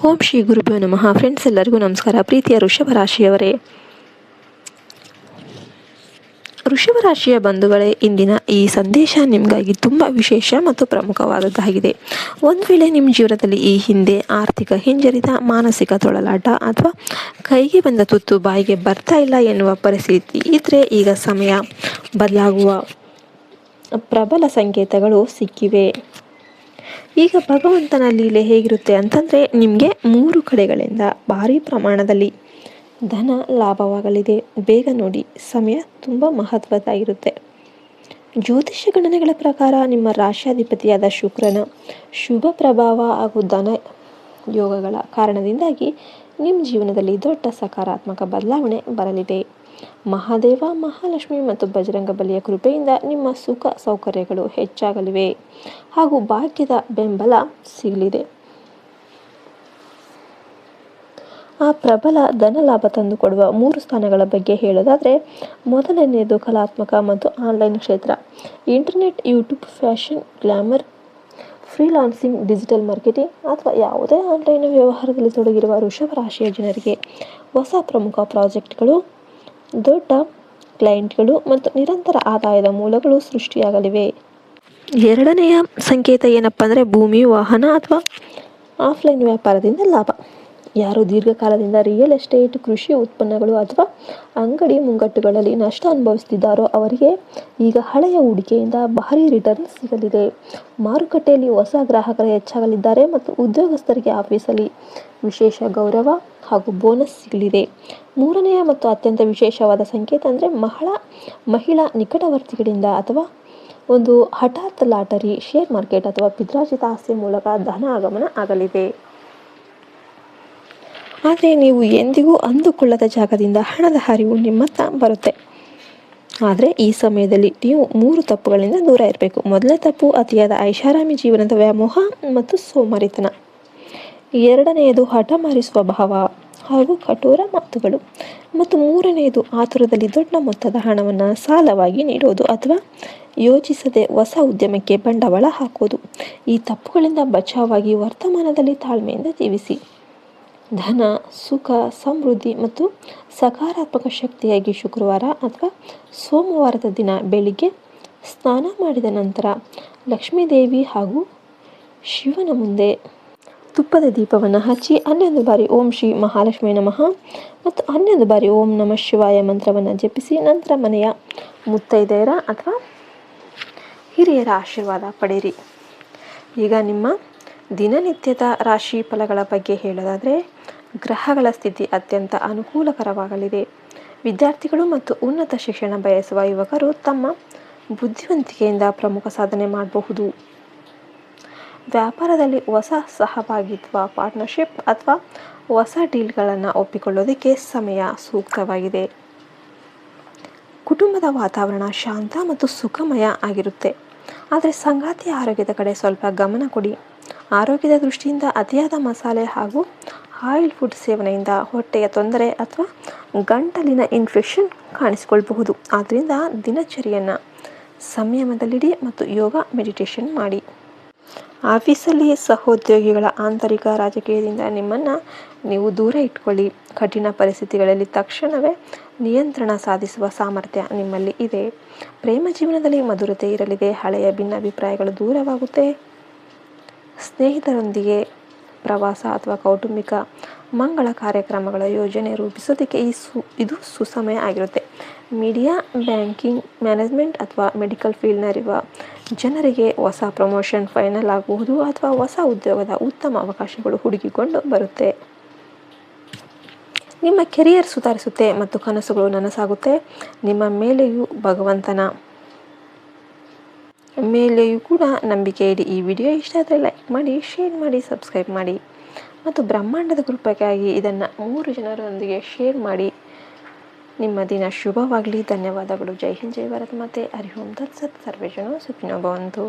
ಓಂ ಶ್ರೀ ಗುರುಭ್ಯೋ ನಮಃ. ಫ್ರೆಂಡ್ಸ್, ಎಲ್ಲರಿಗೂ ನಮಸ್ಕಾರ. ಪ್ರೀತಿಯ ವೃಷಭ ರಾಶಿಯವರೇ, ವೃಷಭ ರಾಶಿಯ ಬಂಧುಗಳೇ, ಇಂದಿನ ಈ ಸಂದೇಶ ನಿಮಗಾಗಿ ತುಂಬ ವಿಶೇಷ ಮತ್ತು ಪ್ರಮುಖವಾದದ್ದಾಗಿದೆ. ಒಂದು ವೇಳೆ ನಿಮ್ಮ ಜೀವನದಲ್ಲಿ ಈ ಹಿಂದೆ ಆರ್ಥಿಕ ಹಿಂಜರಿತ, ಮಾನಸಿಕ ತೊಳಲಾಟ ಅಥವಾ ಕೈಗೆ ಬಂದ ತುತ್ತು ಬಾಯಿಗೆ ಬರ್ತಾ ಇಲ್ಲ ಎನ್ನುವ ಪರಿಸ್ಥಿತಿ ಇದ್ರೆ, ಈಗ ಸಮಯ ಬದಲಾಗುವ ಪ್ರಬಲ ಸಂಕೇತಗಳು ಸಿಕ್ಕಿವೆ. ಈಗ ಭಗವಂತನ ಲೀಲೆ ಹೇಗಿರುತ್ತೆ ಅಂತಂದರೆ, ನಿಮಗೆ 3 ಕಡೆಗಳಿಂದ ಭಾರಿ ಪ್ರಮಾಣದಲ್ಲಿ ಧನ ಲಾಭವಾಗಲಿದೆ. ಬೇಗ ನೋಡಿ, ಸಮಯ ತುಂಬ ಮಹತ್ವದ್ದಾಗಿರುತ್ತೆ. ಜ್ಯೋತಿಷ್ಯ ಗಣನೆಗಳ ಪ್ರಕಾರ ನಿಮ್ಮ ರಾಶ್ಯಾಧಿಪತಿಯಾದ ಶುಕ್ರನ ಶುಭ ಪ್ರಭಾವ ಹಾಗೂ ಧನ ಯೋಗಗಳ ಕಾರಣದಿಂದಾಗಿ ನಿಮ್ಮ ಜೀವನದಲ್ಲಿ ದೊಡ್ಡ ಸಕಾರಾತ್ಮಕ ಬದಲಾವಣೆ ಬರಲಿದೆ. ಮಹಾದೇವ, ಮಹಾಲಕ್ಷ್ಮಿ ಮತ್ತು ಬಜರಂಗ ಬಲಿಯ ಕೃಪೆಯಿಂದ ನಿಮ್ಮ ಸುಖ ಸೌಕರ್ಯಗಳು ಹೆಚ್ಚಾಗಲಿವೆ ಹಾಗೂ ಭಾಗ್ಯದ ಬೆಂಬಲ ಸಿಗಲಿದೆ. ಆ ಪ್ರಬಲ ಧನ ಲಾಭ ತಂದುಕೊಡುವ 3 ಸ್ಥಾನಗಳ ಬಗ್ಗೆ ಹೇಳೋದಾದರೆ, ಮೊದಲನೆಯದು ಕಲಾತ್ಮಕ ಮತ್ತು ಆನ್ಲೈನ್ ಕ್ಷೇತ್ರ. Internet, YouTube, fashion, glamour, freelancing, digital marketing ಅಥವಾ ಯಾವುದೇ ಆನ್ಲೈನ್ ವ್ಯವಹಾರದಲ್ಲಿ ತೊಡಗಿರುವ ವೃಷಭ ರಾಶಿಯ ಜನರಿಗೆ ಹೊಸ ಪ್ರಮುಖ ಪ್ರಾಜೆಕ್ಟ್ಗಳು, ದೊಡ್ಡ ಕ್ಲೈಂಟ್ಗಳು ಮತ್ತು ನಿರಂತರ ಆದಾಯದ ಮೂಲಗಳು ಸೃಷ್ಟಿಯಾಗಲಿವೆ. ಎರಡನೆಯ ಸಂಕೇತ ಏನಪ್ಪ ಅಂದರೆ, ಭೂಮಿ, ವಾಹನ ಅಥವಾ ಆಫ್ಲೈನ್ ವ್ಯಾಪಾರದಿಂದ ಲಾಭ. ಯಾರು ದೀರ್ಘಕಾಲದಿಂದ ರಿಯಲ್ ಎಸ್ಟೇಟ್, ಕೃಷಿ ಉತ್ಪನ್ನಗಳು ಅಥವಾ ಅಂಗಡಿ ಮುಂಗಟ್ಟುಗಳಲ್ಲಿ ನಷ್ಟ ಅನುಭವಿಸುತ್ತಿದ್ದಾರೋ ಅವರಿಗೆ ಈಗ ಹಳೆಯ ಹೂಡಿಕೆಯಿಂದ ಭಾರೀ ರಿಟರ್ನ್ ಸಿಗಲಿದೆ. ಮಾರುಕಟ್ಟೆಯಲ್ಲಿ ಹೊಸ ಗ್ರಾಹಕರು ಹೆಚ್ಚಾಗಲಿದ್ದಾರೆ ಮತ್ತು ಉದ್ಯೋಗಸ್ಥರಿಗೆ ಆಫೀಸಲ್ಲಿ ವಿಶೇಷ ಗೌರವ ಹಾಗೂ ಬೋನಸ್ ಸಿಗಲಿದೆ. ಮೂರನೆಯ ಮತ್ತು ಅತ್ಯಂತ ವಿಶೇಷವಾದ ಸಂಕೇತ ಅಂದರೆ, ಮಹಿಳಾ ನಿಕಟವರ್ತಿಗಳಿಂದ ಅಥವಾ ಒಂದು ಹಠಾತ್ ಲಾಟರಿ, ಶೇರ್ ಮಾರ್ಕೆಟ್ ಅಥವಾ ಪಿತ್ರಾರ್ಜಿತ ಆಸ್ತಿ ಮೂಲಕ ಧನ ಆಗಮನ ಆಗಲಿದೆ. ಆದರೆ ನೀವು ಎಂದಿಗೂ ಅಂದುಕೊಳ್ಳದ ಜಾಗದಿಂದ ಹಣದ ಹರಿವು ನಿಮ್ಮತ್ತ ಬರುತ್ತೆ. ಆದರೆ ಈ ಸಮಯದಲ್ಲಿ ನೀವು 3 ತಪ್ಪುಗಳಿಂದ ದೂರ ಇರಬೇಕು. ಮೊದಲನೇ ತಪ್ಪು, ಅತಿಯಾದ ಐಷಾರಾಮಿ ಜೀವನದ ವ್ಯಾಮೋಹ ಮತ್ತು ಸೋಮಾರಿತನ. ಎರಡನೆಯದು, ಹಠಮಾರಿ ಸ್ವಭಾವ ಹಾಗೂ ಕಠೋರ ಮಾತುಗಳು. ಮತ್ತು ಮೂರನೆಯದು, ಆತುರದಲ್ಲಿ ದೊಡ್ಡ ಮೊತ್ತದ ಹಣವನ್ನು ಸಾಲವಾಗಿ ನೀಡೋದು ಅಥವಾ ಯೋಚಿಸದೆ ಹೊಸ ಉದ್ಯಮಕ್ಕೆ ಬಂಡವಾಳ ಹಾಕೋದು. ಈ ತಪ್ಪುಗಳಿಂದ ಬಚಾವಾಗಿ ವರ್ತಮಾನದಲ್ಲಿ ತಾಳ್ಮೆಯಿಂದ ಜೀವಿಸಿ. ಧನ, ಸುಖ, ಸಮೃದ್ಧಿ ಮತ್ತು ಸಕಾರಾತ್ಮಕ ಶಕ್ತಿಯಾಗಿ ಶುಕ್ರವಾರ ಅಥವಾ ಸೋಮವಾರದ ದಿನ ಬೆಳಿಗ್ಗೆ ಸ್ನಾನ ಮಾಡಿದ ನಂತರ ಲಕ್ಷ್ಮೀದೇವಿ ಹಾಗೂ ಶಿವನ ಮುಂದೆ ತುಪ್ಪದ ದೀಪವನ್ನು ಹಚ್ಚಿ 11 ಬಾರಿ ಓಂ ಶ್ರೀ ಮಹಾಲಕ್ಷ್ಮೀ ನಮಃ ಮತ್ತು 11 ಬಾರಿ ಓಂ ನಮಃ ಶಿವಾಯ ಮಂತ್ರವನ್ನು ಜಪಿಸಿ ನಂತರ ಮನೆಯ ಮುತ್ತೈದೆಯರ ಅಥವಾ ಹಿರಿಯರ ಆಶೀರ್ವಾದ ಪಡೆಯಿರಿ. ಈಗ ನಿಮ್ಮ ದಿನನಿತ್ಯದ ರಾಶಿ ಫಲಗಳ ಬಗ್ಗೆ ಹೇಳೋದಾದರೆ, ಗ್ರಹಗಳ ಸ್ಥಿತಿ ಅತ್ಯಂತ ಅನುಕೂಲಕರವಾಗಲಿದೆ. ವಿದ್ಯಾರ್ಥಿಗಳು ಮತ್ತು ಉನ್ನತ ಶಿಕ್ಷಣ ಬಯಸುವ ಯುವಕರು ತಮ್ಮ ಬುದ್ಧಿವಂತಿಕೆಯಿಂದ ಪ್ರಮುಖ ಸಾಧನೆ ಮಾಡಬಹುದು. ವ್ಯಾಪಾರದಲ್ಲಿ ಹೊಸ ಸಹಭಾಗಿತ್ವ, ಪಾರ್ಟ್ನರ್ಶಿಪ್ ಅಥವಾ ಹೊಸ ಡೀಲ್ಗಳನ್ನು ಒಪ್ಪಿಕೊಳ್ಳೋದಕ್ಕೆ ಸಮಯ ಸೂಕ್ತವಾಗಿದೆ. ಕುಟುಂಬದ ವಾತಾವರಣ ಶಾಂತ ಮತ್ತು ಸುಖಮಯ ಆಗಿರುತ್ತೆ. ಆದರೆ ಸಂಗಾತಿಯ ಆರೋಗ್ಯದ ಕಡೆ ಸ್ವಲ್ಪ ಗಮನ ಕೊಡಿ. ಆರೋಗ್ಯದ ದೃಷ್ಟಿಯಿಂದ ಅತಿಯಾದ ಮಸಾಲೆ ಹಾಗೂ ಆಯಿಲ್ ಫುಡ್ ಸೇವನೆಯಿಂದ ಹೊಟ್ಟೆಯ ತೊಂದರೆ ಅಥವಾ ಗಂಟಲಿನ ಇನ್ಫೆಕ್ಷನ್ ಕಾಣಿಸಿಕೊಳ್ಳಬಹುದು. ಆದ್ದರಿಂದ ದಿನಚರಿಯನ್ನು ಸಂಯಮದಲ್ಲಿಡಿ ಮತ್ತು ಯೋಗ, ಮೆಡಿಟೇಷನ್ ಮಾಡಿ. ಆಫೀಸಲ್ಲಿ ಸಹೋದ್ಯೋಗಿಗಳ ಆಂತರಿಕ ರಾಜಕೀಯದಿಂದ ನಿಮ್ಮನ್ನು ನೀವು ದೂರ ಇಟ್ಕೊಳ್ಳಿ. ಕಠಿಣ ಪರಿಸ್ಥಿತಿಗಳಲ್ಲಿ ತಕ್ಷಣವೇ ನಿಯಂತ್ರಣ ಸಾಧಿಸುವ ಸಾಮರ್ಥ್ಯ ನಿಮ್ಮಲ್ಲಿ ಇದೆ. ಪ್ರೇಮ ಜೀವನದಲ್ಲಿ ಮಧುರತೆ ಇರಲಿದೆ. ಹಳೆಯ ಭಿನ್ನಾಭಿಪ್ರಾಯಗಳು ದೂರವಾಗುತ್ತೆ. ಸ್ನೇಹಿತರೊಂದಿಗೆ ಪ್ರವಾಸ ಅಥವಾ ಕೌಟುಂಬಿಕ ಮಂಗಳ ಕಾರ್ಯಕ್ರಮಗಳ ಯೋಜನೆ ರೂಪಿಸೋದಕ್ಕೆ ಇದು ಸುಸಮಯ ಆಗಿರುತ್ತೆ. ಮೀಡಿಯಾ, ಬ್ಯಾಂಕಿಂಗ್, ಮ್ಯಾನೇಜ್ಮೆಂಟ್ ಅಥವಾ ಮೆಡಿಕಲ್ ಫೀಲ್ಡ್ನಲ್ಲಿರುವ ಜನರಿಗೆ ಹೊಸ ಪ್ರಮೋಷನ್ ಫೈನಲ್ ಆಗಬಹುದು ಅಥವಾ ಹೊಸ ಉದ್ಯೋಗದ ಉತ್ತಮ ಅವಕಾಶಗಳು ಹುಡುಕಿಕೊಂಡು ಬರುತ್ತೆ. ನಿಮ್ಮ ಕೆರಿಯರ್ ಸುಧಾರಿಸುತ್ತೆ ಮತ್ತು ಕನಸುಗಳು ನನಸಾಗುತ್ತೆ. ನಿಮ್ಮ ಭಗವಂತನ ಮೇಲೆಯೂ ಕೂಡ ನಂಬಿಕೆ ಇಡಿ. ಈ ವಿಡಿಯೋ ಇಷ್ಟ ಆದರೆ ಲೈಕ್ ಮಾಡಿ, ಶೇರ್ ಮಾಡಿ, ಸಬ್ಸ್ಕ್ರೈಬ್ ಮಾಡಿ ಮತ್ತು ಬ್ರಹ್ಮಾಂಡದ ಕೃಪೆಗಾಗಿ ಇದನ್ನು 3 ಜನರೊಂದಿಗೆ ಶೇರ್ ಮಾಡಿ. ನಿಮ್ಮ ದಿನ ಶುಭವಾಗಲಿ. ಧನ್ಯವಾದಗಳು. ಜೈ ಹಿಂದ್, ಜೈ ಭಾರತ್ ಮಾತೆ. ಹರಿ ಓಂ ತತ್ಸತ್. ಸರ್ವೇ ಜನ ಸುಖಿನೋ ಭವಂತು.